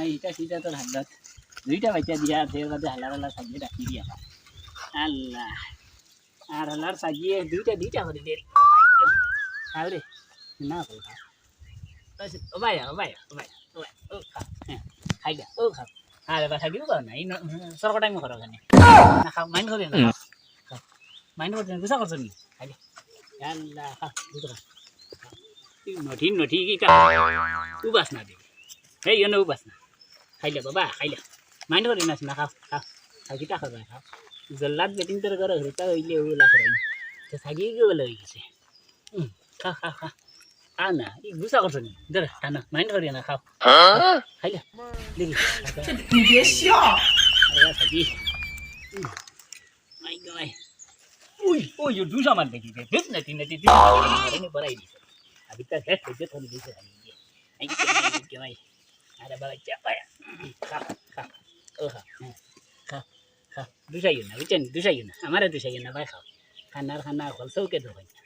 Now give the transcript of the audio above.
এইটা সেটা তোর হাত দুইটা বাচ্চা দিয়া ফের বাদে হালার সাজিয়ে রাখি দিয়া আল্লাহ আর হালার সাজিয়ে দুইটা করে দে আরে না বলবা ও ভাই ও খা হ্যাঁ খাই গা ও খা আরে বাসা দিও না এই সরকার টাইম করো কেন না খাও মাইন্ড করে না খাও মাইন্ড করতে গুসা করছো নি খাই আল্লাহ খা দুটো খা নঠি কি কা উবাস না দে এই ইনো উবাস না খাইলে বাবা খাইলে মাইন্ড করে না খাও খাও খাও কিটা খাবা খাও জল্লাদ বেটিং তোর ঘরে হইতা হইলে ওলা করে তো থাকি গেল হই গেছে খা খা খা আ না এই গুসা করছো নি ধর টানা মাইন্ড করে না খাও খাইলে দেখি你别笑。আরে থাকি মাই গায় উই ওই দুসা মান দেখি দেখ না তিন তিন তিন পড়াই দিছে अभी तक है तुझे थोड़ी देर से आई के भाई अरे बाबा क्या पाया खा खा ओ खा खा दुसाइयो ना विचन दुसाइयो ना हमारे दुसाइयो ना भाई खाओ खाना खोल सो के दो भाई